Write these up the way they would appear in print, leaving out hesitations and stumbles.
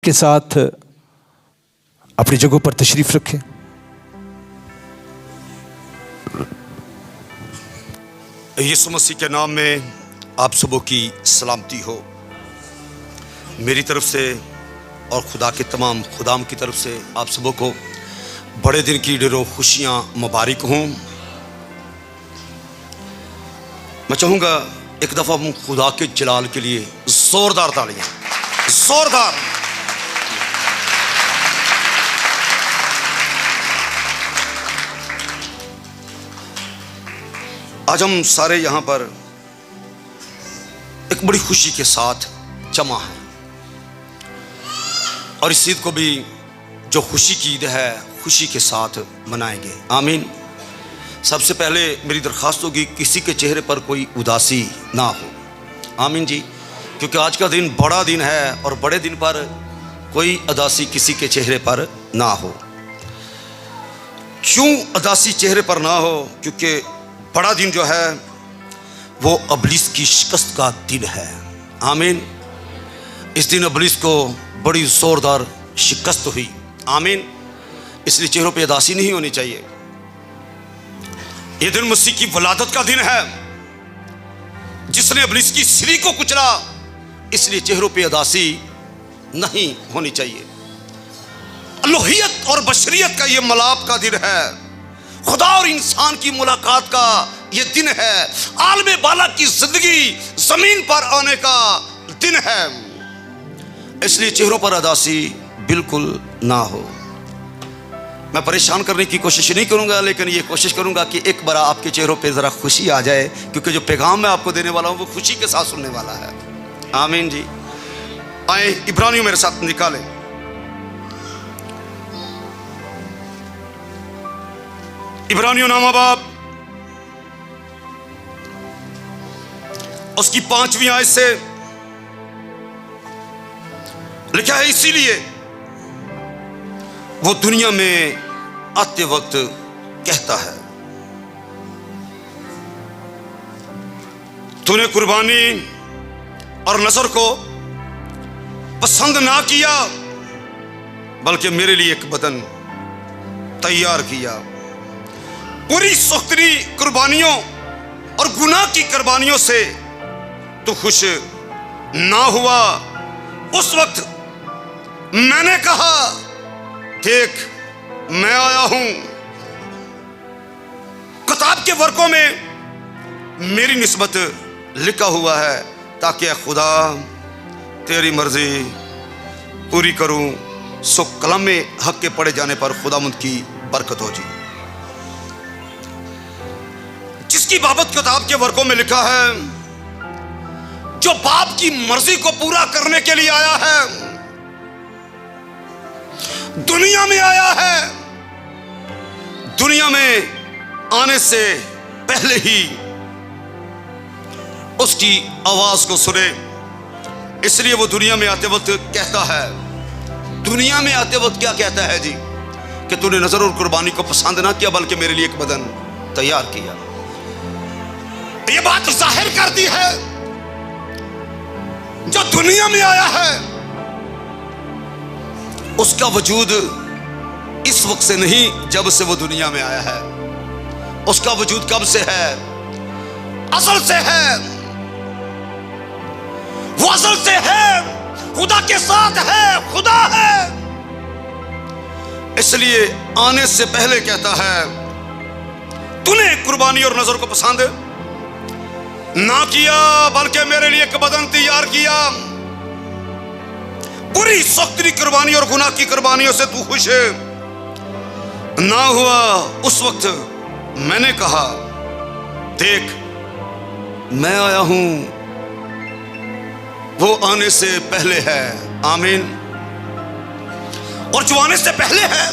के साथ अपनी जगहों पर तशरीफ रखें। यीशु मसीह के नाम में आप सबों की सलामती हो मेरी तरफ से और खुदा के तमाम खुदाम की तरफ से आप सबों को बड़े दिन की ढेरों खुशियाँ मुबारक हों। मैं चाहूँगा एक दफ़ा हम खुदा के जलाल के लिए ज़ोरदार तालियाँ, ज़ोरदार। आज हम सारे यहाँ पर एक बड़ी खुशी के साथ जमा हैं और इस ईद को भी जो खुशी की ईद है खुशी के साथ मनाएंगे। आमीन। सबसे पहले मेरी दरख्वास्त होगी किसी के चेहरे पर कोई उदासी ना हो। आमीन जी, क्योंकि आज का दिन बड़ा दिन है और बड़े दिन पर कोई उदासी किसी के चेहरे पर ना हो। क्यों उदासी चेहरे पर ना हो? क्योंकि बड़ा दिन जो है वो इब्लीस की शिकस्त का दिन है। आमीन। इस दिन इब्लीस को बड़ी ज़ोरदार शिकस्त हुई। आमीन। इसलिए चेहरों पे उदासी नहीं होनी चाहिए। ये दिन मसीह की वलादत का दिन है जिसने इब्लीस की सिरी को कुचला, इसलिए चेहरों पे उदासी नहीं होनी चाहिए। अल्लोहियत और बशरियत का ये मलाप का दिन है। खुदा और इंसान की मुलाकात का ये दिन है। आलमे बाला की जिंदगी जमीन पर आने का दिन है। इसलिए चेहरों पर उदासी बिल्कुल ना हो। मैं परेशान करने की कोशिश नहीं करूंगा, लेकिन ये कोशिश करूंगा कि एक बार आपके चेहरों पे ज़रा खुशी आ जाए, क्योंकि जो पैगाम मैं आपको देने वाला हूं वो खुशी के साथ सुनने वाला है। आमीन जी। आए इब्रानियों मेरे साथ निकालें। इब्रानियों नामा बाब उसकी 5वीं आयत से लिखा है, इसीलिए वो दुनिया में आते वक्त कहता है, तूने कुर्बानी और नजर को पसंद ना किया, बल्कि मेरे लिए एक बदन तैयार किया। पूरी सुख्तरी कुर्बानियों और गुनाह की कुर्बानियों से तू खुश ना हुआ। उस वक्त मैंने कहा, देख मैं आया हूं। किताब के वर्कों में मेरी निस्बत लिखा हुआ है, ताकि खुदा तेरी मर्जी पूरी करूं। सो कलम में हक के पढ़े जाने पर खुदामुंद की बरकत हो जी। जिसकी बाबत किताब के वर्कों में लिखा है, जो बाप की मर्जी को पूरा करने के लिए आया है, दुनिया में आया है। दुनिया में आने से पहले ही उसकी आवाज को सुने, इसलिए वो दुनिया में आते वक्त कहता है। दुनिया में आते वक्त क्या कहता है जी? कि तूने नजर और कुर्बानी को पसंद ना किया, बल्कि मेरे लिए एक बदन तैयार किया। ये बात जाहिर कर दी है, जो दुनिया में आया है उसका वजूद इस वक्त से नहीं जब से वो दुनिया में आया है। उसका वजूद कब से है? असल से है। वो असल से है, खुदा के साथ है, खुदा है। इसलिए आने से पहले कहता है, तूने कुर्बानी और नजर को पसंद ना किया, बल्कि मेरे लिए एक बदन तैयार किया। पूरी सख्ती कुर्बानी और गुनाह की कुर्बानियों से तू खुश ना हुआ। उस वक्त मैंने कहा, देख मैं आया हूं। वो आने से पहले है। आमीन। और जो आने से पहले है,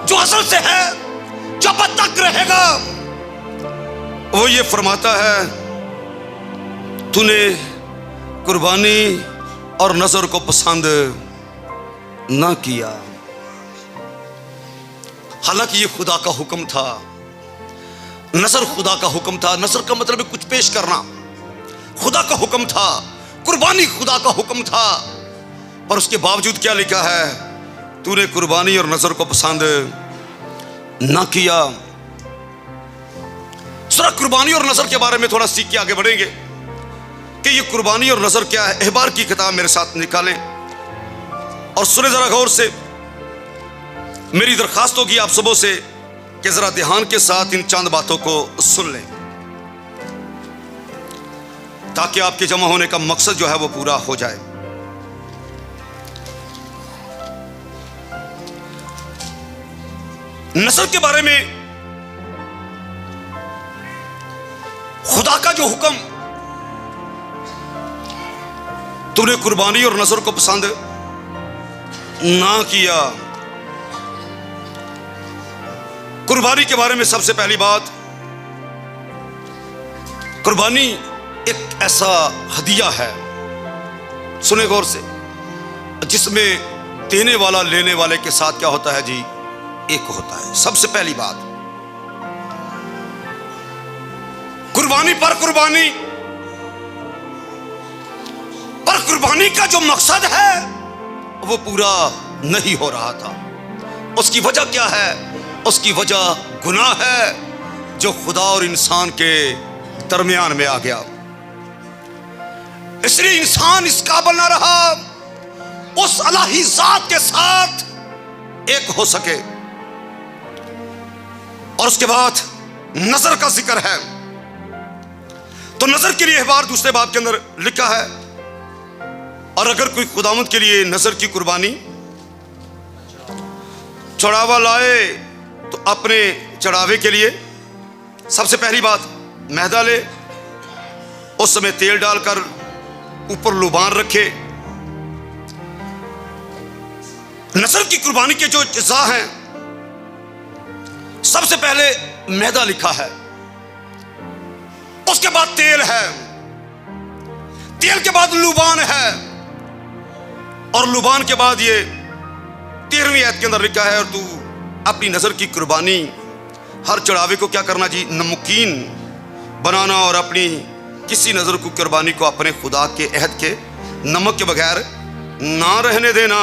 जो असल से है, जो अब तक रहेगा, वो ये फरमाता है, तूने कुर्बानी और नजर को पसंद ना किया। हालांकि ये खुदा का हुक्म था, नजर खुदा का हुक्म था। नजर का मतलब है कुछ पेश करना, खुदा का हुक्म था। कुर्बानी खुदा का हुक्म था। पर उसके बावजूद क्या लिखा है? तूने कुर्बानी और नजर को पसंद ना किया। जरा कुर्बानी और नजर के बारे में थोड़ा सीख के आगे बढ़ेंगे कि ये कुर्बानी और नजर क्या है। अहबार की किताब मेरे साथ निकालें और सुने जरा गौर से। मेरी दरखास्त होगी आप सबों से कि जरा ध्यान के साथ इन चंद बातों को सुन लें, ताकि आपके जमा होने का मकसद जो है वो पूरा हो जाए। नजर के बारे में खुदा का जो हुक्म, तूने कुर्बानी और नजर को पसंद ना किया। कुर्बानी के बारे में सबसे पहली बात, कुर्बानी एक ऐसा हदिया है, सुने गौर से, जिसमें देने वाला लेने वाले के साथ क्या होता है जी? एक होता है। सबसे पहली बात, कुर्बानी पर कुर्बानी का जो मकसद है वो पूरा नहीं हो रहा था। उसकी वजह क्या है? उसकी वजह गुनाह है जो खुदा और इंसान के दरमियान में आ गया। इसलिए इंसान इस काबिल ना रहा उस अलाही जात के साथ एक हो सके। और उसके बाद नजर का जिक्र है, तो नजर के लिए अहबार दूसरे बाब के अंदर लिखा है, और अगर कोई खुदावंद के लिए नजर की कुर्बानी चढ़ावा लाए तो अपने चढ़ावे के लिए सबसे पहली बात मैदा ले, उस समय तेल डालकर ऊपर लुबान रखे। नजर की कुर्बानी के जो अज्जा हैं, सबसे पहले मैदा लिखा है, उसके बाद तेल है, तेल के बाद लुबान है, और लुबान के बाद ये 13वीं आयत के अंदर लिखा है, और तू अपनी नजर की कुर्बानी हर चढ़ावे को क्या करना जी? नमकीन बनाना, और अपनी किसी नजर की कुर्बानी को अपने खुदा के अहद के नमक के बगैर ना रहने देना,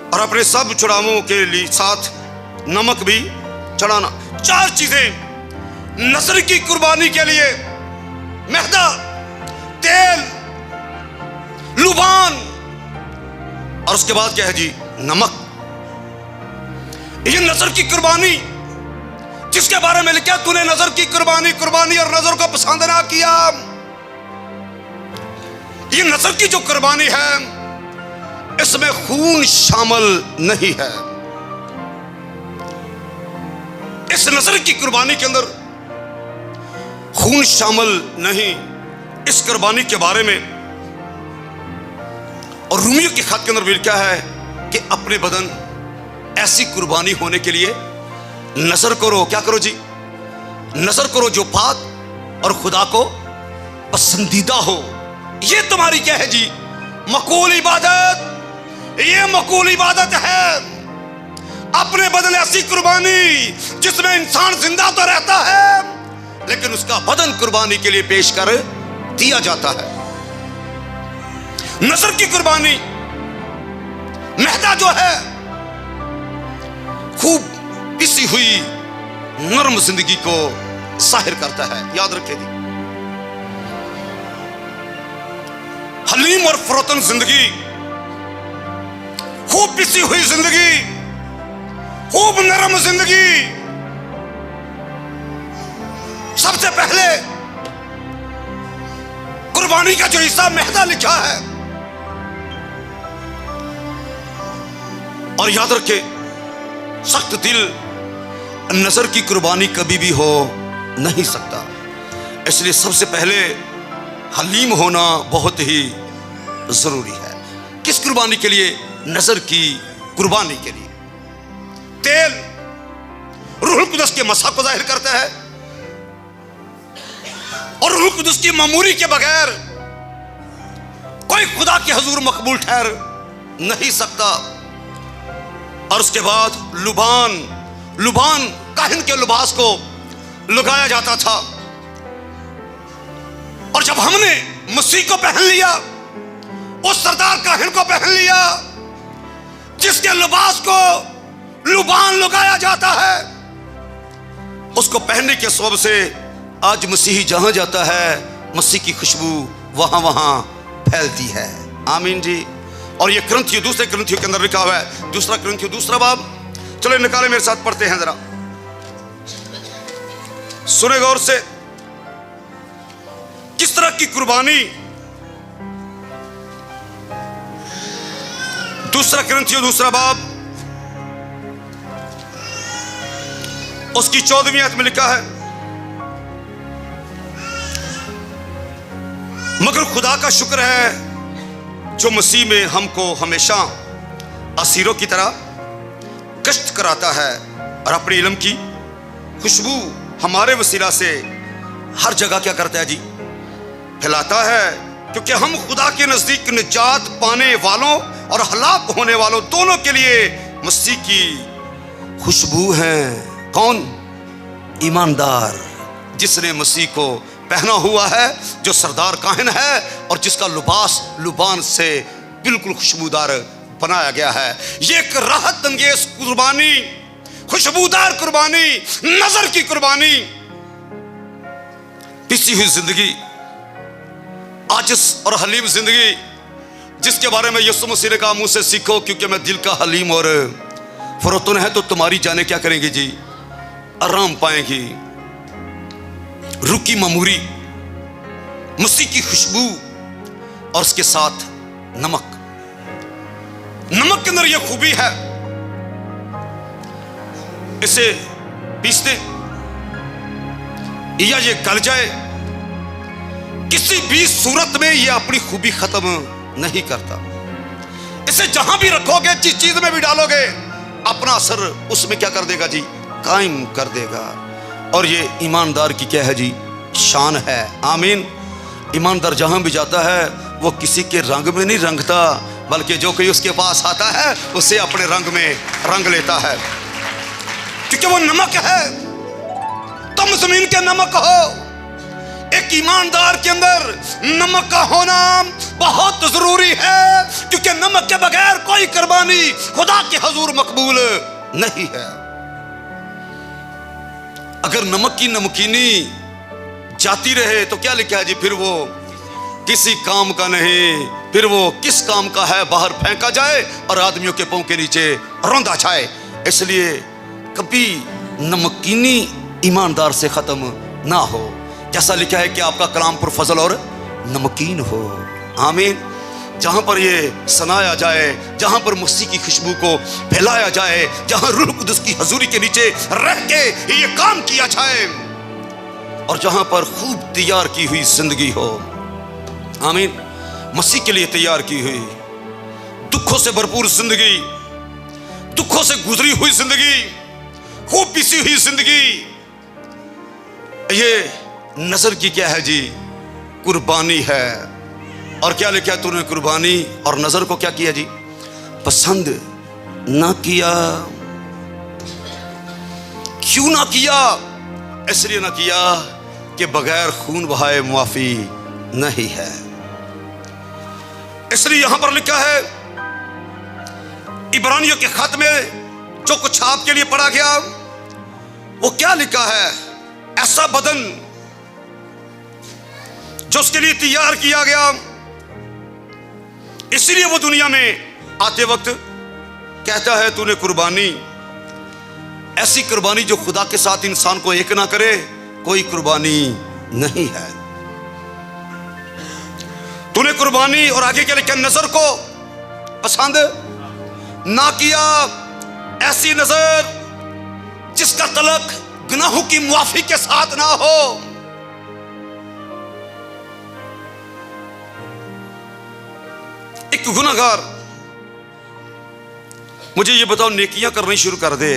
और अपने सब चढ़ावों के लिए साथ नमक भी चढ़ाना। 4 चीजें नजर की कुर्बानी के लिए, मैदा, तेल, लुबान, और उसके बाद क्या है जी? नमक। ये नजर की कुर्बानी जिसके बारे में लिखा, तूने नजर की कुर्बानी और नजर को पसंद ना किया। ये नजर की जो कुर्बानी है, इसमें खून शामिल नहीं है। इस नजर की कुर्बानी के अंदर खून शामिल नहीं। इस कुर्बानी के बारे में और रूमियों के खत के अंदर भी लिखा है कि अपने बदन ऐसी कुर्बानी होने के लिए नजर करो। क्या करो जी? नजर करो जो पाक और खुदा को पसंदीदा हो। ये तुम्हारी क्या है जी? मकबूल इबादत। ये मकबूल इबादत है, अपने बदन ऐसी कुर्बानी जिसमें इंसान जिंदा तो रहता है, लेकिन उसका बदन कुर्बानी के लिए पेश कर दिया जाता है। नजर की कुर्बानी, मैदा जो है खूब पिसी हुई नर्म जिंदगी को जाहिर करता है। याद रखिए, हलीम और फरोतन जिंदगी, खूब पिसी हुई जिंदगी, खूब नरम जिंदगी, सबसे पहले कुर्बानी का जो हिस्सा मैदा लिखा है। और याद रखे, सख्त दिल नजर की कुर्बानी कभी भी हो नहीं सकता। इसलिए सबसे पहले हलीम होना बहुत ही जरूरी है। किस कुर्बानी के लिए? नजर की कुर्बानी के लिए। तेल रूह कुदस के मसा को जाहिर करता है, और रूह कुदस की मामूरी के बगैर कोई खुदा के हुजूर मकबूल ठहर नहीं सकता। और उसके बाद लुबान काहिन के लिबास को लगाया जाता था, और जब हमने मसीह को पहन लिया, उस सरदार काहिन को पहन लिया जिसके लिबास को लुबान लगाया जाता है। उसको पहनने के सबब से आज मसीही जहां जाता है मसीह की खुशबू वहां वहां फैलती है। आमीन जी। और ये ग्रंथियों, दूसरे ग्रंथियों के अंदर लिखा हुआ है, दूसरा ग्रंथियों दूसरा बाब, चलो निकाले मेरे साथ पढ़ते हैं जरा, सुने गौर से। किस तरह की कुर्बानी, दूसरा ग्रंथियों दूसरा बाब उसकी 14वीं आयत में लिखा है, मगर खुदा का शुक्र है जो मसीह में हमको हमेशा असीरों की तरह कष्ट कराता है और अपने इल्म की खुशबू हमारे वसीला से हर जगह क्या करता है जी, फैलाता है, क्योंकि हम खुदा के नजदीक निजात पाने वालों और हलाक होने वालों दोनों के लिए मसीह की खुशबू हैं। कौन? ईमानदार, जिसने मसीह को पहना हुआ है, जो सरदार काहिन है और जिसका लिबास लुबान से बिल्कुल खुशबूदार बनाया गया है। ये एक राहत अंगेज कुर्बानी, खुशबूदार कुर्बानी, नजर की कुर्बानी, पिसी हुई जिंदगी, आजिज़ और हलीम जिंदगी, जिसके बारे में यीशु मसीह ने कहा मुझसे सीखो क्योंकि मैं दिल का हलीम और फरोतन है तो तुम्हारी जाने क्या करेंगी जी, आराम पाएंगी। रुकी ममूरी, मसीह की खुशबू और उसके साथ नमक। नमक के अंदर यह खूबी है, इसे पीसते या ये गल जाए, किसी भी सूरत में यह अपनी खूबी खत्म नहीं करता। इसे जहां भी रखोगे, जिस चीज में भी डालोगे, अपना असर उसमें क्या कर देगा जी, कायम कर देगा। और ये ईमानदार की क्या है जी, शान है। आमीन। ईमानदार जहां भी जाता है वो किसी के रंग में नहीं रंगता, बल्कि जो कोई उसके पास आता है उसे अपने रंग में रंग लेता है, क्योंकि वो नमक है। तुम जमीन के नमक हो। एक ईमानदार के अंदर नमक का होना बहुत जरूरी है, क्योंकि नमक के बगैर कोई कुर्बानी खुदा के हुजूर मकबूल नहीं है। अगर नमक की नमकीनी जाती रहे तो क्या लिखा है जी, फिर वो किसी काम का नहीं, फिर वो किस काम का है, बाहर फेंका जाए और आदमियों के पांव के नीचे रौंदा छाए। इसलिए कभी नमकीनी ईमानदार से खत्म ना हो, जैसा लिखा है कि आपका कलाम पर फजल और नमकीन हो। आमीन। जहां पर ये सनाया जाए, जहां पर मसीह की खुशबू को फैलाया जाए, जहां रूह कुदस की हजूरी के नीचे रह के ये काम किया जाए, और जहां पर खूब तैयार की हुई जिंदगी हो। आमीन। मसीह के लिए तैयार की हुई, दुखों से भरपूर जिंदगी, दुखों से गुजरी हुई जिंदगी, खूब पिसी हुई जिंदगी, ये नजर की क्या है जी, कुर्बानी है। और क्या लिखा है, तूने कुर्बानी और नजर को क्या किया जी, पसंद ना किया। क्यों ना किया? इसलिए ना किया कि बगैर खून बहाए मुआफी नहीं है। इसलिए यहां पर लिखा है इब्रानियों के खत में जो कुछ आपके लिए पढ़ा गया, वो क्या लिखा है, ऐसा बदन जो उसके लिए तैयार किया गया, इसलिए वो दुनिया में आते वक्त कहता है तूने कुर्बानी, ऐसी कुर्बानी जो खुदा के साथ इंसान को एक ना करे, कोई कुर्बानी नहीं है। तूने कुर्बानी और आगे क्या लिखा, नजर को पसंद ना किया, ऐसी नजर जिसका तलक गुनाहों की मुआफी के साथ ना हो। एक गुनाहगार मुझे ये बताओ, नेकियां करनी शुरू कर दे,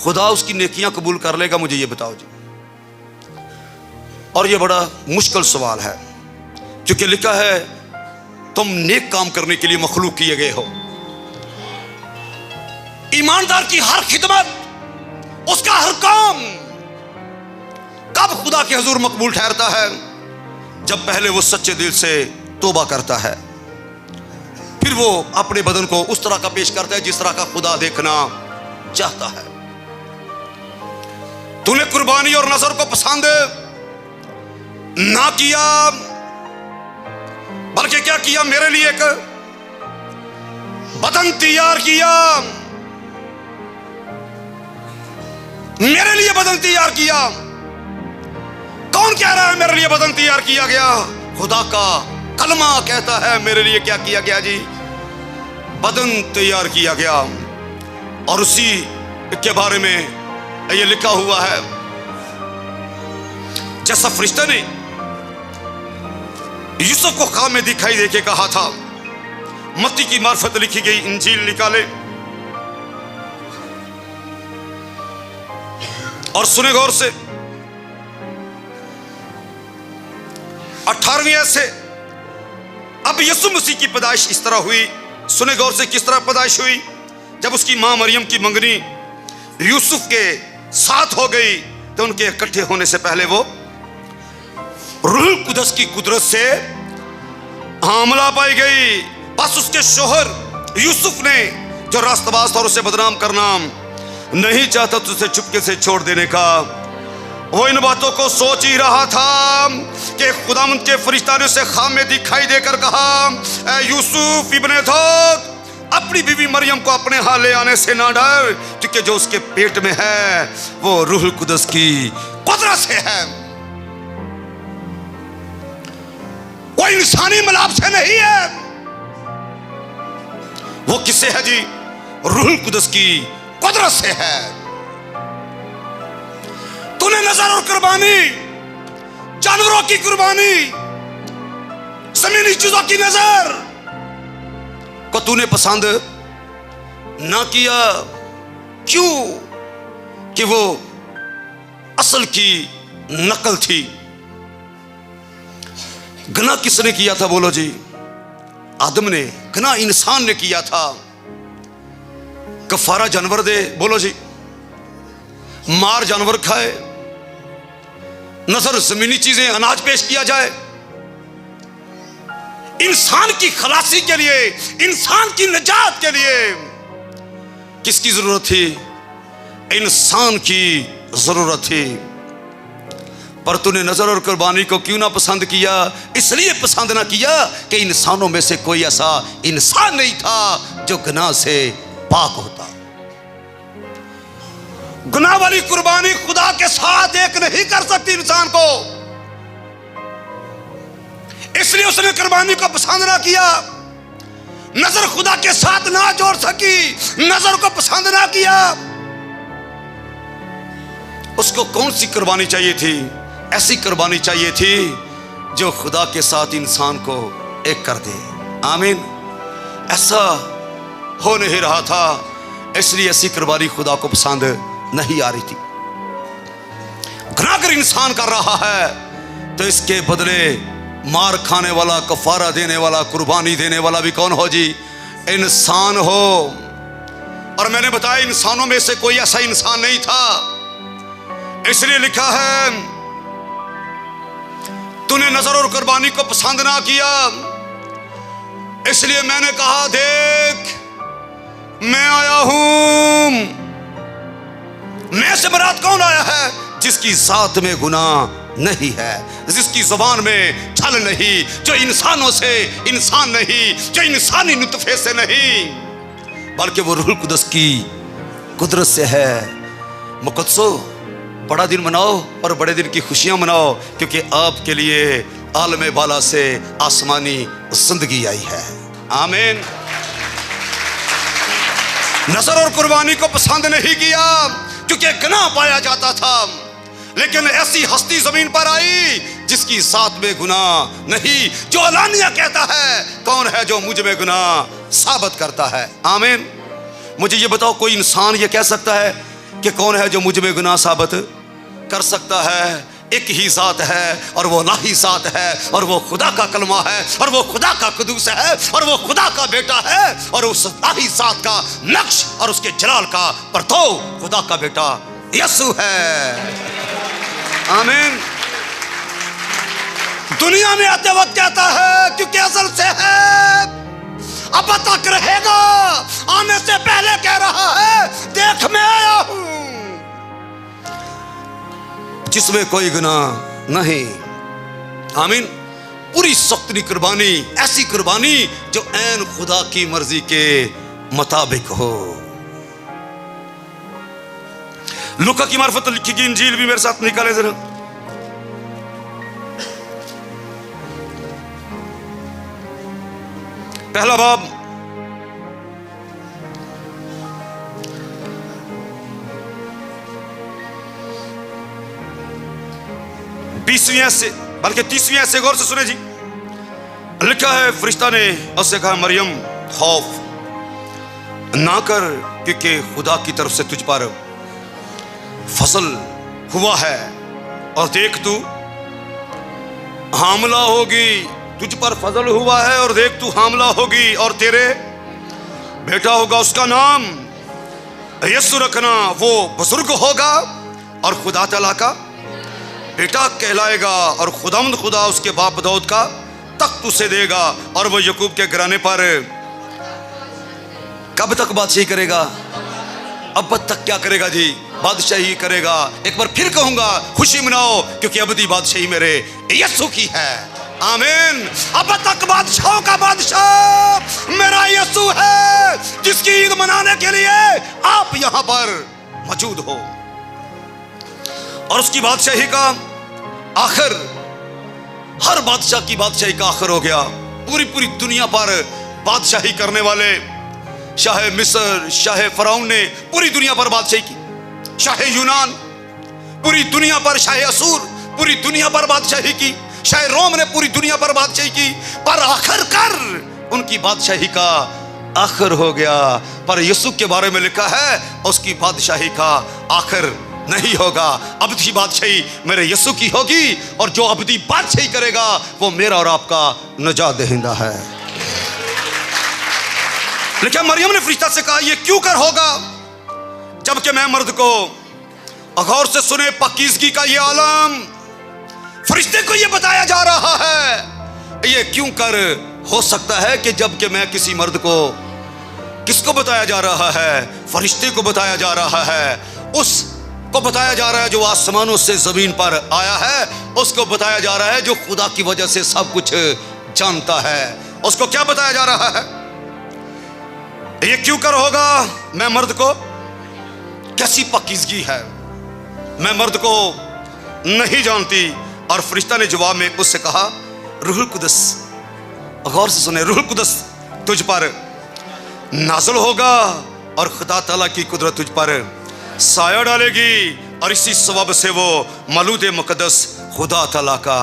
खुदा उसकी नेकियां कबूल कर लेगा? मुझे ये बताओ जी। और ये बड़ा मुश्किल सवाल है, क्योंकि लिखा है तुम नेक काम करने के लिए मखलूक किए गए हो। ईमानदार की हर खिदमत, उसका हर काम कब खुदा के हुजूर मकबूल ठहरता है? जब पहले वो सच्चे दिल से तौबा करता है। फिर वो अपने बदन को उस तरह का पेश करता है जिस तरह का खुदा देखना चाहता है। तूने कुर्बानी और नजर को पसंद ना किया, बल्कि क्या किया, मेरे लिए एक बदन तैयार किया, मेरे लिए बदन तैयार किया। कौन कह रहा है मेरे लिए बदन तैयार किया गया? खुदा का कलमा कहता है मेरे लिए क्या किया गया जी, बदन तैयार किया गया। और उसी के बारे में ये लिखा हुआ है, जैसा फरिश्ता ने यूसुफ को ख्वाब में दिखाई देके कहा था, मत्ती की मार्फत लिखी गई इंजील निकाले और सुने गौर से। 18वें आयत से, अब यीशु मसीह की पैदाइश इस तरह हुई। सुने गौर से किस तरह पैदाइश हुई। जब उसकी मां मरियम की मंगनी यूसुफ के साथ हो गई तो उनके इकट्ठे होने से पहले वो रूह कुदस की कुदरत से हामला पाई गई। बस उसके शोहर यूसुफ ने, जो रास्तबाज था और उसे बदनाम करना नहीं चाहता तो उसे चुपके से छोड़ देने का, वो इन बातों को सोच ही रहा था कि खुदावंद के फरिश्ता ने उसे ख्वाब में दिखाई देकर कहा, ऐ यूसुफ इब्ने दाऊद, अपनी बीवी मरियम को अपने हाथ ले आने से ना डर, क्योंकि जो उसके पेट में है वो रूह कुदस की कुदरत से है। वो इंसानी मिलाप से नहीं है, वो किससे है जी? रूह कुदस की कुदरत से है। तूने नजर और कुर्बानी, जानवरों की कुर्बानी, जमीनी चीजों की नजर को तूने पसंद ना किया। क्यों? कि वो असल की नकल थी। गुनाह किसने किया था? बोलो जी, आदम ने। गुनाह इंसान ने किया था। कफारा जानवर दे, बोलो जी, मार जानवर खाए, नजर जमीनी चीजें, अनाज पेश किया जाए। इंसान की खलासी के लिए, इंसान की निजात के लिए किसकी जरूरत थी? इंसान की जरूरत थी। पर तूने नजर और कुर्बानी को क्यों ना पसंद किया? इसलिए पसंद ना किया कि इंसानों में से कोई ऐसा इंसान नहीं था जो गुनाह से पाक होता। गुनाह वाली कुर्बानी खुदा के साथ एक नहीं कर सकती इंसान को, इसलिए उसने कुर्बानी को पसंद ना किया। नजर खुदा के साथ ना जोड़ सकी, नजर को पसंद ना किया। उसको कौन सी कुर्बानी चाहिए थी? ऐसी कुर्बानी चाहिए थी जो खुदा के साथ इंसान को एक कर दे। आमीन। ऐसा हो नहीं रहा था, इसलिए ऐसी कुर्बानी खुदा को पसंद नहीं आ रही थी। गुनाह अगर इंसान कर रहा है तो इसके बदले मार खाने वाला, कफारा देने वाला, कुर्बानी देने वाला भी कौन हो जी? इंसान हो। और मैंने बताया इंसानों में से कोई ऐसा इंसान नहीं था, इसलिए लिखा है तूने नजर और कुर्बानी को पसंद ना किया, इसलिए मैंने कहा देख मैं आया हूं। मैं से मुराद कौन आया है? जिसकी जात में गुनाह नहीं है, जिसकी जुबान में छल नहीं, जो इंसानों से इंसान नहीं, जो इंसानी नुतफे से नहीं, बल्कि वो रूह कुदस की कुदरत से है। मुकद्दसो, बड़ा दिन मनाओ और बड़े दिन की खुशियां मनाओ, क्योंकि आपके लिए आलम बाला से आसमानी जिंदगी आई है। आमीन। नजर और कुर्बानी को पसंद नहीं किया क्योंकि गुनाह पाया जाता था, लेकिन ऐसी हस्ती जमीन पर आई जिसकी साथ में गुनाह नहीं, जो अलानिया कहता है कौन है जो मुझ में गुनाह साबित करता है। आमीन। मुझे ये बताओ, कोई इंसान ये कह सकता है कि कौन है जो मुझ में गुनाह साबित कर सकता है? एक ही जात है और वो लाही जात है, और वो खुदा का कलमा है, और वो खुदा का कुदूस है, और वो खुदा का बेटा है, और उस लाही जात का नक्श और उसके जलाल का परतो खुदा का बेटा यीशु है। आमीन। दुनिया में आते वक्त कहता है क्योंकि असल से है, अब तक रहेगा, आने से पहले कह रहा है देख मैं आया हूं जिसमें कोई गुनाह नहीं। आमीन। पूरी सख्ती कुर्बानी, ऐसी कुर्बानी जो ऐन खुदा की मर्जी के मुताबिक हो। लूका की मार्फत लिखी गई इंजील भी मेरे साथ निकाले जरा। पहला बाब, बीसवीं से बल्कि 30वीं से गौर से सुने जी। लिखा है फरिश्ता ने उससे कहा मरियम खौफ ना कर, क्योंकि खुदा की तरफ से तुझ पर फजल हुआ है और देख तू हामला होगी। तुझ पर फजल हुआ है और देख तू हामला होगी और तेरे बेटा होगा, उसका नाम यीशु रखना। वो बुजुर्ग होगा और खुदा तआला का बेटा कहलाएगा और खुदावंद खुदा उसके बाप दाऊद का तख्त उसे देगा और वो याकूब के घराने पर कब तक बादशाही करेगा? अब तक क्या करेगा जी? बादशाही करेगा। एक बार फिर कहूंगा खुशी मनाओ, क्योंकि अबदी बादशाही मेरे यीशु की है। आमीन। अब तक बादशाहों का बादशाह मेरा यीशु है, जिसकी ईद मनाने के लिए आप यहां पर मौजूद हो। और उसकी बादशाही का आखिर, हर बादशाह की बादशाही का आखिर हो गया। पूरी दुनिया पर बादशाही करने वाले शाह मिस्र, शाह फराउन ने पूरी दुनिया पर बादशाही की। शाह यूनान पूरी दुनिया पर, शाह असूर पूरी दुनिया पर बादशाही की। शाह रोम ने पूरी दुनिया पर बादशाही की, पर आखिरकार उनकी बादशाही का आखिर हो गया। पर यीशु के बारे में लिखा है उसकी बादशाही का आखिर नहीं होगा। अबदी बादशाही मेरे यीशु की होगी और जो अबदी बादशाही करेगा वो मेरा और आपका नजात दहिंदा है। लेकिन मरियम ने फरिश्ता से कहा ये क्यों कर होगा जबकि मैं मर्द को, गौर से सुने पाकीज़गी का ये आलम, फरिश्ते को ये बताया जा रहा है। ये क्यों कर हो सकता है कि जबकि मैं किसी मर्द को, किसको बताया जा रहा है? फरिश्ते को बताया जा रहा है। उसको बताया जा रहा है जो आसमानों से जमीन पर आया है। उसको बताया जा रहा है जो खुदा की वजह से सब कुछ जानता है। उसको क्या बताया जा रहा है? ये क्यों कर होगा मैं मर्द को, कैसी पाकीज़गी है, मैं मर्द को नहीं जानती। और फरिश्ता ने जवाब में उससे कहा रूहुल कुदस, गौर से सुने, रूहुल कुदस तुझ पर नाज़िल होगा और खुदा ताला की कुदरत तुझ पर साया डालेगी और इसी सबब से वो मौलूद मुकद्दस खुदा ताला का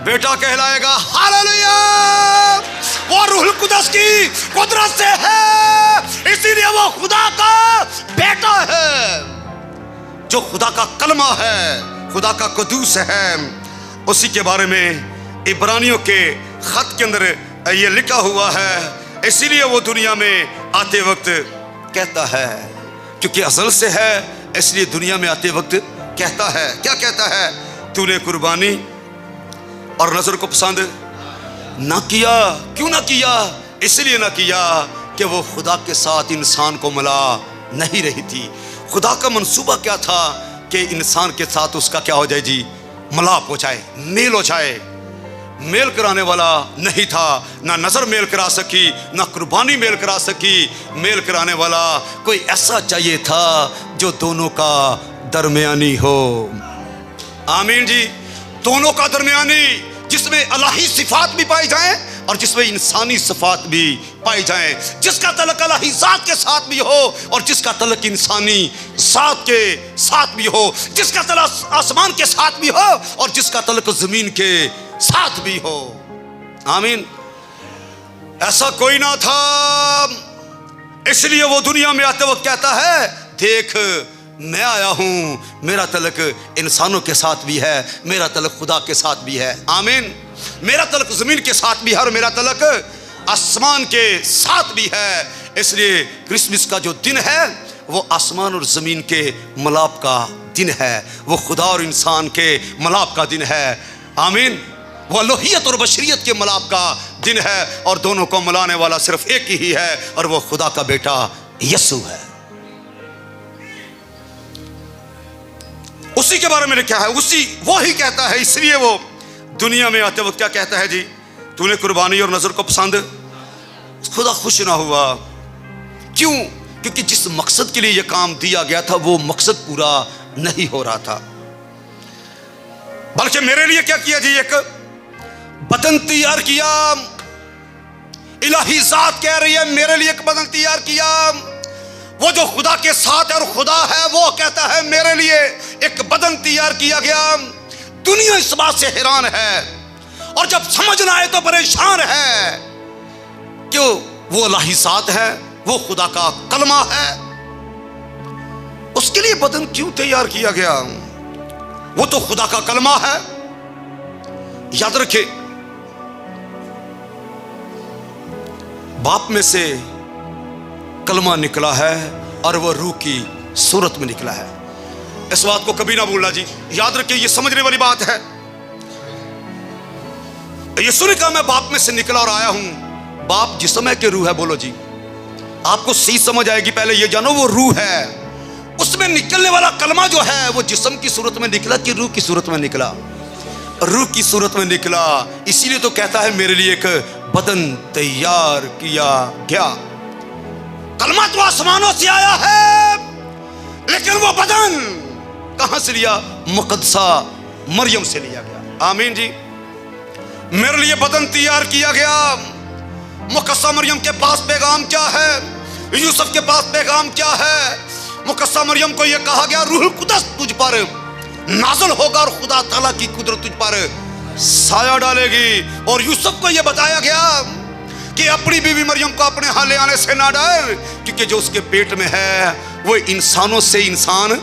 बेटा कहलाएगा। हालेलुया। वो रूहुल कुदस की कुदरत से है, इसीलिए वो खुदा का बेटा है। जो खुदा का कलमा है, खुदा का कुदूस है, उसी के बारे में इब्रानियों के खत के अंदर ये लिखा हुआ है। इसीलिए वो दुनिया में आते वक्त कहता है, क्योंकि अज़ल से है इसलिए दुनिया में आते वक्त कहता है। क्या कहता है? तूने कुर्बानी और नजर को पसंद ना किया। क्यों ना किया? इसलिए ना किया कि वो खुदा के साथ इंसान को मिला नहीं रही थी। खुदा का मंसूबा क्या था कि इंसान के साथ उसका क्या हो जाए जी? मिलाप हो जाए, मेल हो जाए। मेल कराने वाला नहीं था, ना नजर मेल करा सकी, ना कुर्बानी मेल करा सकी। मेल कराने वाला कोई ऐसा चाहिए था जो दोनों का दरमियानी हो। आमीन जी। दोनों का दरमियानी, जिसमें अलाही सिफात भी पाई जाए और जिसमें इंसानी सिफात भी पाई जाए, जिसका तलक अलाही ज़ात के साथ भी हो और जिसका तलक इंसानी ज़ात के साथ भी हो, जिसका तलक आसमान के साथ भी हो और जिसका तलक ज़मीन के साथ भी हो। आमीन। ऐसा कोई ना था, इसलिए वो दुनिया में आते वक्त कहता है देख मैं आया हूं, मेरा तलक इंसानों के साथ भी है, मेरा तलक खुदा के साथ भी है। आमीन। मेरा तलक ज़मीन के साथ भी है और मेरा तलक आसमान के साथ भी है। इसलिए क्रिसमस का जो दिन है वो आसमान और ज़मीन के मिलाप का दिन है, वो खुदा और इंसान के मिलाप का दिन है। आमीन। वो अलोहियत और बशरियत के मिलाप का दिन है, और दोनों को मिलाने वाला सिर्फ एक ही है, और वो खुदा का बेटा यीशु है। उसी के बारे में लिखा है, वो ही कहता है। इसलिए वो दुनिया में आते वक्त क्या कहता है जी? तूने कुर्बानी और नजर को पसंद, खुदा खुश ना हुआ। क्यों? क्योंकि जिस मकसद के लिए यह काम दिया गया था वो मकसद पूरा नहीं हो रहा था। बल्कि मेरे लिए क्या किया जी? एक बदन तैयार किया। इलाही जात कह रही है मेरे लिए एक बदन तैयार किया। वो जो खुदा के साथ है और खुदा है, वो कहता है मेरे लिए एक बदन तैयार किया गया। दुनिया इस बात से हैरान है, और जब समझ ना आए तो परेशान है। क्यों? वो इलाही जात है, वो खुदा का कलमा है। उसके लिए बदन क्यों तैयार किया गया? वो तो खुदा का कलमा है। याद रखिए, बाप में से कलमा निकला है और वो रूह की सूरत में निकला है। इस बात को कभी ना भूलना जी। याद रखिए, ये समझने वाली बात है। यीशु ने कहा मैं बाप में से निकला और आया हूं। बाप जिस्म है कि रूह है? बोलो जी, आपको सही समझ आएगी। पहले ये जानो वो रूह है। उसमें निकलने वाला कलमा जो है वो जिस्म की सूरत में निकला कि रूह की सूरत में निकला? रूह की सूरत में निकला। इसीलिए तो कहता है मेरे लिए एक बदन तैयार किया गया। कलमा तो आसमानों से आया है, लेकिन वो बदन कहां से लिया? मुकद्दसा मरियम से लिया गया। आमीन जी। मेरे लिए बदन तैयार किया गया। मुकद्दसा मरियम के पास पैगाम क्या है? यूसुफ के पास पैगाम क्या है? मुकद्दसा मरियम को यह कहा गया रूहुल कुद्दस तुझ पर नाज़िल होगा और खुदा ताला की कुदरत तुझ पर साया डालेगी। और यूसुफ को यह बताया गया कि अपनी बीवी मरियम को अपने हाथ ले आने से ना डर, क्योंकि जो उसके पेट में है वो इंसानों से इंसान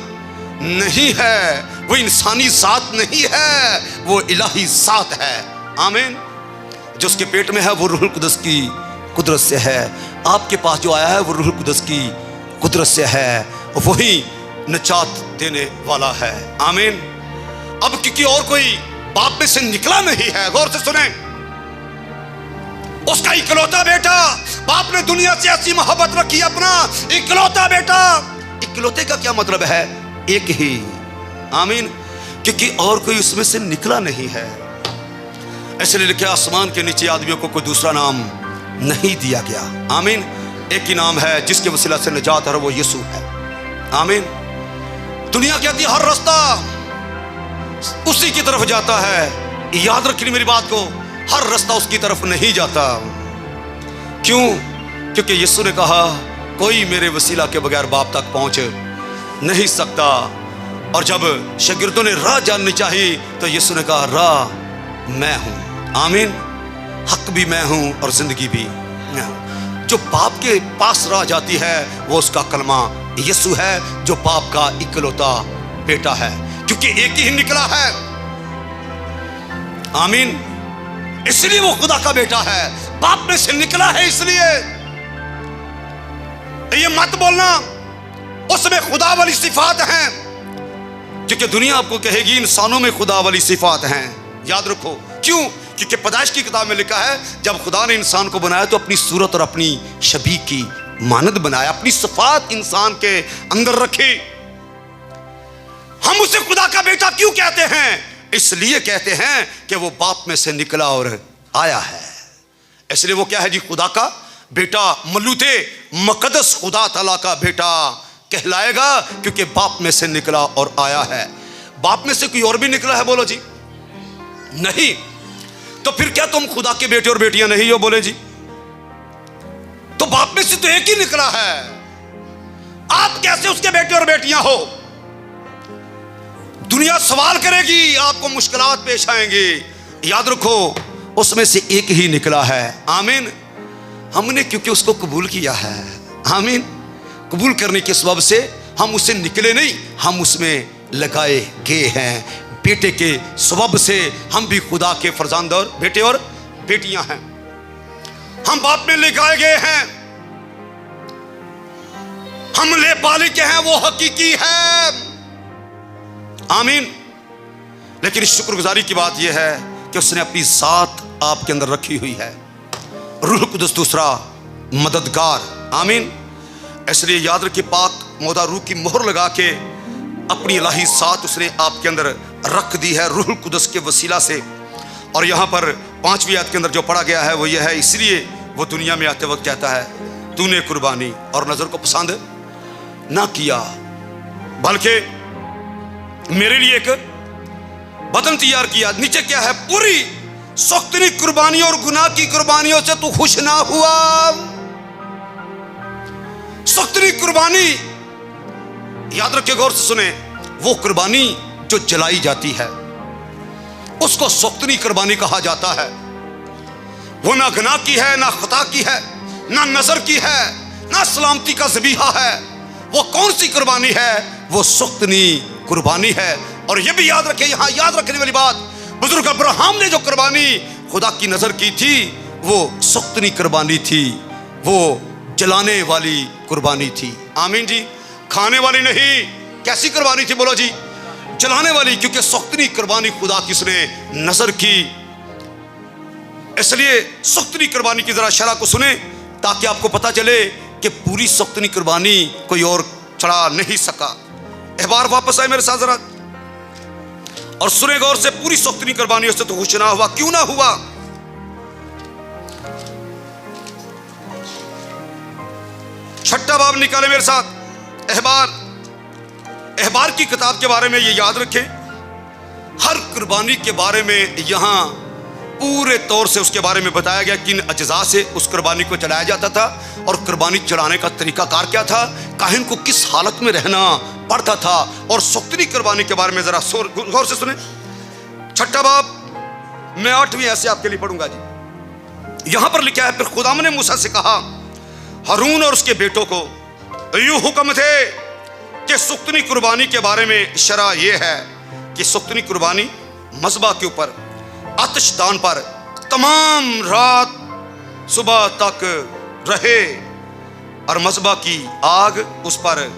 नहीं है, वो इंसानी जात नहीं है, वो इलाही जात है। आमीन। जो उसके पेट में है वो रूहुल कुद्दस की कुदरत से है। आपके पास जो आया है वो रूहुल कुद्दस की कुदरत से है, वही निजात देने वाला है। आमीन। अब क्योंकि और कोई बाप में से निकला नहीं है, गौर से सुने, उसका इकलौता बेटा, बाप ने दुनिया से ऐसी मोहब्बत रखी, अपना इकलौता बेटा। इकलौते का क्या मतलब है? एक ही। आमीन। क्योंकि और कोई उसमें से निकला नहीं है। इसलिए लिखे आसमान के नीचे आदमियों को कोई दूसरा नाम नहीं दिया गया। आमीन। एक ही नाम है जिसके वसीला से निजात है, वो यीशु है। आमीन। दुनिया कहती है हर रास्ता उसी की तरफ जाता है। याद रखिए मेरी बात को, हर रास्ता उसकी तरफ नहीं जाता। क्यों? क्योंकि यीशु ने कहा कोई मेरे वसीला के बगैर बाप तक पहुंच नहीं सकता। और जब शागिर्दों ने राह जाननी चाहिए तो यीशु ने कहा राह मैं हूं। आमीन। हक भी मैं हूं और जिंदगी भी मैं हूं। जो बाप के पास राह जाती है वो उसका कलमा यीशु है, जो बाप का इकलौता बेटा है, क्योंकि एक ही निकला है। आमीन। इसलिए वो खुदा का बेटा है, बाप में से निकला है। इसलिए ये मत बोलना उसमें खुदा वाली सिफात हैं, क्योंकि दुनिया आपको कहेगी इंसानों में खुदा वाली सिफात हैं। याद रखो। क्यों? क्योंकि पैदाइश की किताब में लिखा है जब खुदा ने इंसान को बनाया तो अपनी सूरत और अपनी शबीह की मानद बनाया, अपनी सिफात इंसान के अंदर रखी। हम उसे खुदा का बेटा क्यों कहते हैं? इसलिए कहते हैं कि वो बाप में से निकला और आया है। इसलिए वो क्या है जी? खुदा का बेटा। मलूते मुकद्दस खुदा ताला का बेटा कहलाएगा, क्योंकि बाप में से निकला और आया है। बाप में से कोई और भी निकला है? बोलो जी नहीं। तो फिर क्या तुम खुदा के बेटे और बेटियां नहीं हो? बोले जी। तो बाप में से तो एक ही निकला है, आप कैसे उसके बेटे और बेटियां हो? दुनिया सवाल करेगी, आपको मुश्किलात पेश आएंगी। याद रखो उसमें से एक ही निकला है। आमीन। हमने क्योंकि उसको कबूल किया है। आमीन। कबूल करने के सबब से हम उससे निकले नहीं, हम उसमें लगाए गए हैं। बेटे के सबब से हम भी खुदा के फरजांद और बेटे और बेटियां हैं। हम बाप में लगाए गए हैं, हम ले पाले के हैं, वो हकीकी है। आमीन। लेकिन शुक्रगुजारी की बात यह है कि उसने अपनी ज़ात आपके अंदर रखी हुई है। रूह कुदस दूसरा मददगार, आमीन। इसलिए याद रखिए, पाक मौदा रूह की मोहर लगा के अपनी इलाही ज़ात उसने आपके अंदर रख दी है रूह कुदस के वसीला से। और यहाँ पर 5वीं आयत के अंदर जो पढ़ा गया है वो यह है, इसलिए वो दुनिया में आते वक्त कहता है, तूने कुर्बानी और नजर को पसंद ना किया, बल्कि मेरे लिए एक बदन तैयार किया। नीचे क्या है, पूरी सख्तनी कुर्बानी और गुनाह की कुर्बानियों से तू खुश ना हुआ। सख्तनी कुर्बानी, याद रखिए, गौर से सुने, वो कुर्बानी जो जलाई जाती है उसको सख्तनी कुर्बानी कहा जाता है। वो ना गुनाह की है, ना खता की है, ना नजर की है, ना सलामती का ज़बीहा है। वो कौन सी कुर्बानी है? वो सख्तनी कुर्बानी है। और ये भी याद रखें, यहां याद रखने वाली बात, बुजुर्ग अब्राहम ने जो कुर्बानी खुदा की नजर की थी वो सख्तनी कुर्बानी थी, वो जलाने वाली कुर्बानी थी। आमीन जी। खाने वाली नहीं। कैसी कुर्बानी थी? बोलो जी, जलाने वाली, क्योंकि सख्तनी कुर्बानी खुदा किसने नजर की। इसलिए सख्तनी कुर्बानी की जरा शरह को सुने ताकि आपको पता चले कि पूरी सख्तनी कुर्बानी कोई और चढ़ा नहीं सका। एक बार वापस आए मेरे साथ जरा और सुने गौर से, पूरी सख्तनी कुर्बानियों से तो खुश ना हुआ। क्यों ना हुआ? छठा बाब निकाले मेरे साथ, एहबार की किताब के बारे में ये याद रखें। हर कुर्बानी के बारे में यहां पूरे तौर से उसके बारे में बताया गया, किन अज्जा से उस कुर्बानी को चढ़ाया जाता था और कुर्बानी चढ़ाने का तरीकाकार क्या था, काहिन को किस हालत में रहना पड़ता था। और सख्तनी कुर्बानी के बारे में जरा गौर से सुने। छठा बाब मैं 8वीं ऐसे आपके लिए पढ़ूंगा जी। यहां पर लिखा है, फिर खुदाम ने मूसा से कहा, हारून और उसके बेटों को यूं हुक्म थे कि सख्तनी कुर्बानी के बारे में शरा यह है कि सख्तनी कुर्बानी मज़बा के ऊपर आतिशदान पर तमाम रात सुबह तक रहे और मज़बा की आग उस पर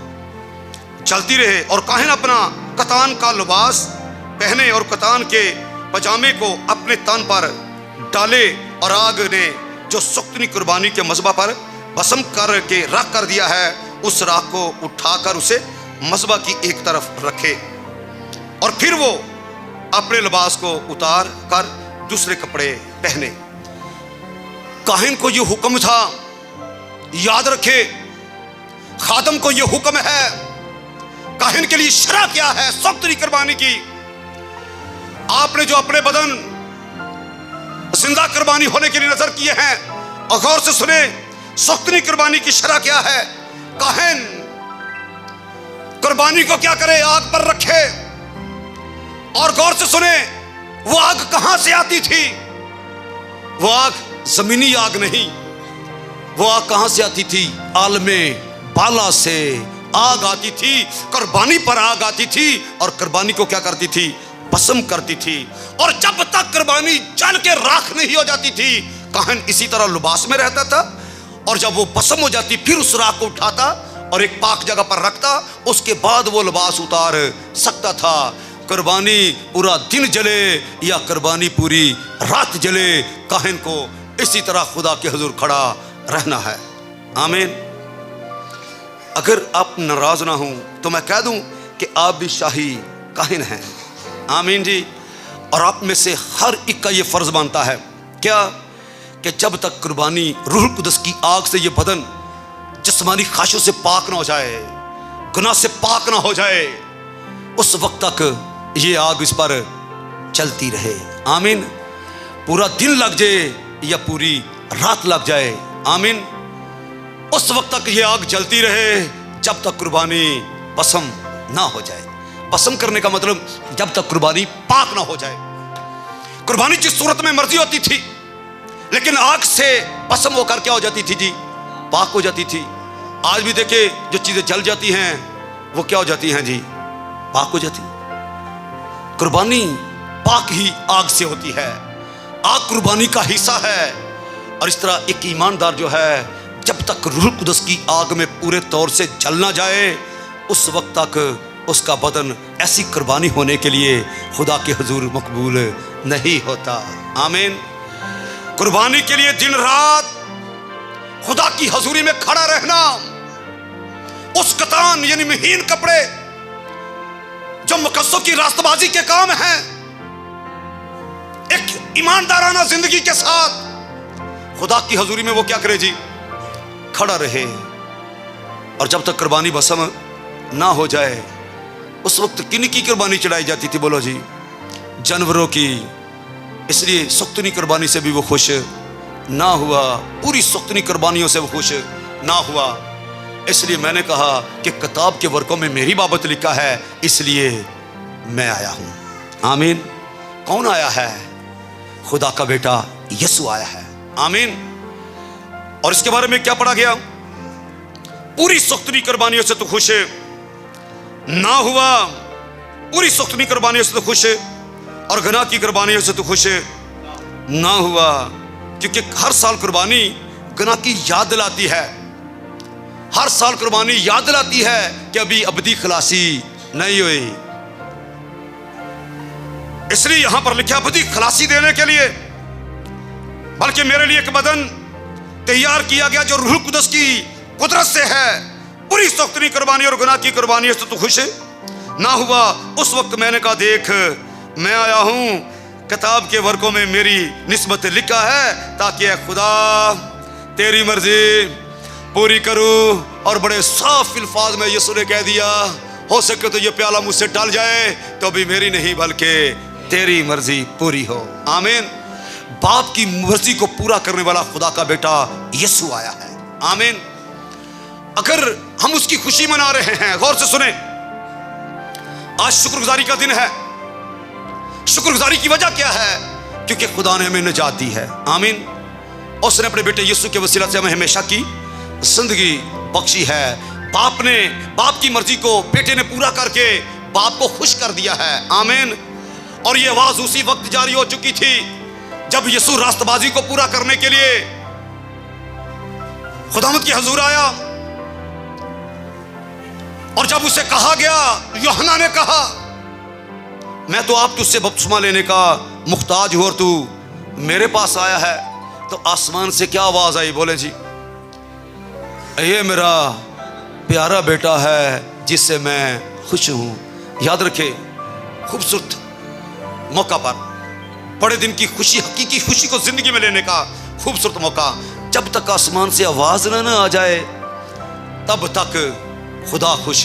चलती रहे। और काहिन अपना कतान का लिबास पहने और कतान के पजामे को अपने तन पर डाले। और आग ने जो सख्तनी कुर्बानी के मज़बा पर भस्म करके रख कर दिया है, उस राख को उठाकर उसे मज़बा की एक तरफ रखे और फिर वो अपने लिबास को उतार कर दूसरे कपड़े पहने। काहिन को यह हुक्म था, याद रखे, खादम को यह हुक्म है। काहिन के लिए शरा क्या है सख्तनी कुर्बानी की? आपने जो अपने बदन जिंदा कुर्बानी होने के लिए नजर किए हैं, और गौर से सुने, सख्तनी कुर्बानी की शरा क्या है? काहिन कुर्बानी को क्या करे? आग पर रखे। और गौर से सुने, वो आग कहां से आती थी? वो आग जमीनी आग नहीं, वो आग कहां से आती थी? आलमे बाला से आग आती थी, कुर्बानी पर आग आती थी और कुर्बानी को क्या करती थी? भस्म करती थी। और जब तक कुर्बानी जल के राख नहीं हो जाती थी, काहिन इसी तरह लिबास में रहता था। और जब वो भस्म हो जाती, फिर उस राख को उठाता और एक पाक जगह पर रखता, उसके बाद वो लिबास उतार सकता था। कुर्बानी पूरा दिन जले या कुर्बानी पूरी रात जले, काहिन को इसी तरह खुदा के हुजूर खड़ा रहना है। आमीन। अगर आप नाराज ना हो तो मैं कह दूं कि आप भी शाही काहिन हैं। आमीन जी। और आप में से हर एक का ये फर्ज बनता है क्या, कि जब तक कुर्बानी रूह कुदस की आग से ये बदन जिस्मानी ख्वाहिशों से पाक ना हो जाए, गुनाह से पाक ना हो जाए, उस वक्त तक ये आग इस पर चलती रहे। आमीन। पूरा दिन लग जाए या पूरी रात लग जाए, आमीन, उस वक्त तक ये आग जलती रहे जब तक कुर्बानी भस्म ना हो जाए। भस्म करने का मतलब जब तक कुर्बानी पाक ना हो जाए। कुर्बानी जिस सूरत में मर्जी होती थी, लेकिन आग से भस्म होकर क्या हो जाती थी जी? पाक हो जाती थी। आज भी देखे, जो चीजें जल जाती हैं वो क्या हो जाती हैं जी? पाक हो जाती। कुर्बानी पाक ही आग से होती है। आग कुर्बानी का हिस्सा है। और इस तरह एक ईमानदार जो है, जब तक रूह कुदस की आग में पूरे तौर से जल ना जाए, उस वक्त तक उसका बदन ऐसी कुर्बानी होने के लिए खुदा के हुजूर मकबूल नहीं होता। आमीन। कुर्बानी के लिए दिन रात खुदा की हजूरी में खड़ा रहना, उस कतान यानी महीन कपड़े जो मुकद्दसों की रास्तबाजी के काम हैं, एक ईमानदाराना जिंदगी के साथ खुदा की हजूरी में वो क्या करे जी, खड़ा रहे। और जब तक कुर्बानी भस्म ना हो जाए, उस वक्त किन की कुर्बानी चढ़ाई जाती थी बोलो जी? जानवरों की। इसलिए सुख्तनी कुर्बानी से भी वो खुश ना हुआ, पूरी सुख्तनी कुर्बानियों से वो खुश ना हुआ। इसलिए मैंने कहा कि किताब के वर्कों में मेरी बाबत लिखा है, इसलिए मैं आया हूं। आमीन। कौन आया है? खुदा का बेटा यीशु आया है। आमीन। और इसके बारे में क्या पढ़ा गया? पूरी सुख्तनी कुर्बानियों से तो खुश ना हुआ, पूरी सुख्तनी कुर्बानियों से तो खुश, और गुनाह की कुर्बानियों से तो खुश ना हुआ, क्योंकि हर साल कुर्बानी गुनाह की याद दिलाती है। हर साल कुर्बानी याद दिलाती है कि अभी अबदी खलासी नहीं हुई। इसलिए यहां पर लिखा अबदी खलासी देने के लिए, बल्कि मेरे लिए एक बदन तैयार किया गया जो रूह कुदस की कुदरत से है। पूरी सुख्तनी कुर्बानी और गुनाह की कुर्बानी से तो खुश ना हुआ। उस वक्त मैंने कहा देख मैं आया हूं, किताब के वर्कों में मेरी निस्बत लिखा है, ताकि खुदा तेरी मर्जी पूरी करूं। और बड़े साफ अल्फाज में यीशु ने कह दिया, हो सके तो ये प्याला मुझसे टल जाए, तो भी मेरी नहीं बल्कि तेरी मर्जी पूरी हो। आमीन। बाप की मर्जी को पूरा करने वाला खुदा का बेटा यीशु आया है। आमीन। अगर हम उसकी खुशी मना रहे हैं, गौर से सुने, आज शुक्रगुजारी का दिन है। शुक्रगुजारी की वजह क्या है? क्योंकि खुदा ने हमें निजात दी है। आमीन। उसने अपने बेटे यीशु के वसीला से हमें हमेशा की जिंदगी बख्शी है। बाप की मर्जी को बेटे ने पूरा करके बाप को खुश कर दिया है। आमीन। और ये आवाज उसी वक्त जारी हो चुकी थी जब यीशु रास्तबाजी को पूरा करने के लिए खुदावंद के हुजूर आया। और जब उसे कहा गया, यूहन्ना ने कहा, मैं तो आप तुझसे बपतिस्मा लेने का मुख्ताज हूं और तू मेरे पास आया है, तो आसमान से क्या आवाज आई? बोले जी, ये मेरा प्यारा बेटा है जिससे मैं खुश हूं। याद रखे, खूबसूरत मौका पर, बड़े दिन की खुशी, हकीकी खुशी को जिंदगी में लेने का खूबसूरत मौका। जब तक आसमान से आवाज ना आ जाए तब तक खुदा खुश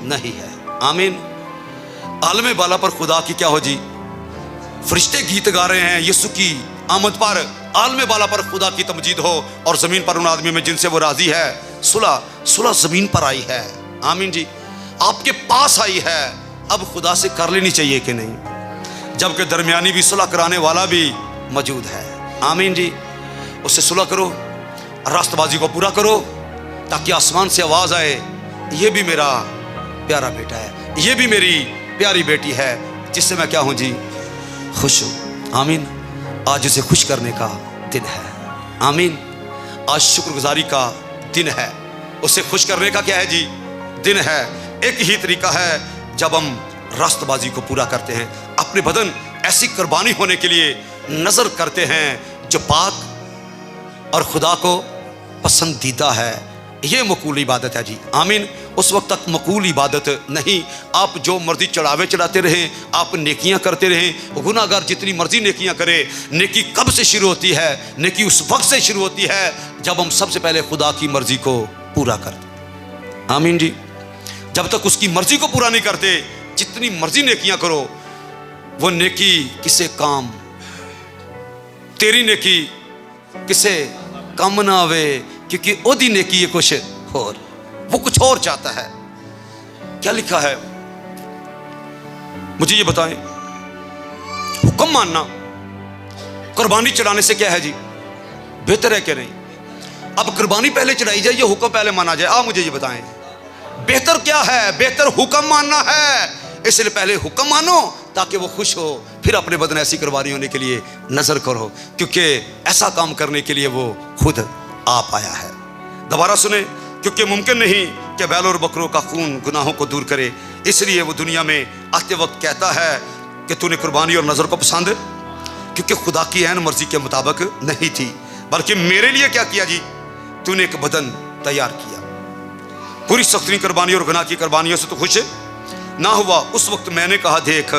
नहीं है। आमीन। आलमे बाला पर खुदा की क्या हो जी, फरिश्ते गीत गा रहे हैं यीशु की आमद पर। आलमे बाला पर खुदा की तमजीद हो, और जमीन पर उन आदमी में जिनसे वो राजी है। सुलह जमीन पर आई है। आमीन जी। आपके पास आई है। अब खुदा से कर लेनी चाहिए कि नहीं? जबकि दरमियानी भी सुलह कराने वाला भी मौजूद है। आमीन जी। उससे सुलह करो, रास्तबाजी को पूरा करो, ताकि आसमान से आवाज आए, ये भी मेरा प्यारा बेटा है, ये भी मेरी प्यारी बेटी है, जिससे मैं क्या हूं जी, खुश हूं। आमीन। आज उसे खुश करने का दिन है। आमीन। आज शुक्रगुजारी का दिन है। उसे खुश करने का क्या है जी, दिन है। एक ही तरीका है, जब हम रास्तबाजी को पूरा करते हैं, अपने बदन ऐसी कुर्बानी होने के लिए नजर करते हैं जो पाक और खुदा को पसंदीदा है। ये मकबूल इबादत है जी। आमीन। उस वक्त तक मकबूल इबादत नहीं। आप जो मर्जी चढ़ावे चढ़ाते रहें, आप नेकियां करते रहें। गुनाहगार जितनी मर्जी नेकियां करे, नेकी कब से शुरू होती है? नेकी उस वक्त से शुरू होती है जब हम सबसे पहले खुदा की मर्जी को पूरा करते। आमीन जी। जब तक उसकी मर्जी को पूरा नहीं करते, जितनी मर्जी नेकियां करो, वो नेकी किसे काम, तेरी नेकी किसे कम ना आवे, क्योंकि ओदी नेकी ये कुछ और, वो कुछ और चाहता है। क्या लिखा है मुझे ये बताएं। हुक्म मानना कुर्बानी चढ़ाने से क्या है जी, बेहतर है क्या नहीं? अब कुर्बानी पहले चढ़ाई जाए, ये हुक्म पहले माना जाए? आप मुझे ये बताएं, बेहतर क्या है? बेहतर हुक्म मानना है। इसलिए पहले हुक्म मानो ताकि वो खुश हो, फिर अपने बदन ऐसी कुर्बानी होने के लिए नजर करो, क्योंकि ऐसा काम करने के लिए वो खुद आप आया है। दोबारा सुने, क्योंकि मुमकिन नहीं कि बैल और बकरों का खून गुनाहों को दूर करे। इसलिए वो दुनिया में आते वक्त कहता है कि तूने कुर्बानी और नज़र को पसंद, क्योंकि खुदा की ऐन मर्जी के मुताबिक नहीं थी, बल्कि मेरे लिए क्या किया जी, तूने एक बदन तैयार किया। पूरी सख्तरी कुर्बानी और गुनाह की कुर्बानियों से तो खुश ना हुआ। उस वक्त मैंने कहा, देख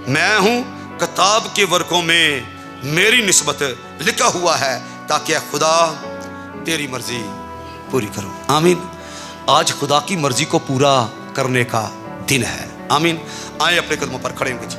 मैं हूँ, किताब के वर्कों में मेरी निस्बत लिखा हुआ है, ताकि खुदा तेरी मर्जी पूरी करो। आमीन। आज खुदा की मर्जी को पूरा करने का दिन है। आमीन। आए अपने कदमों पर खड़े होंगे जी।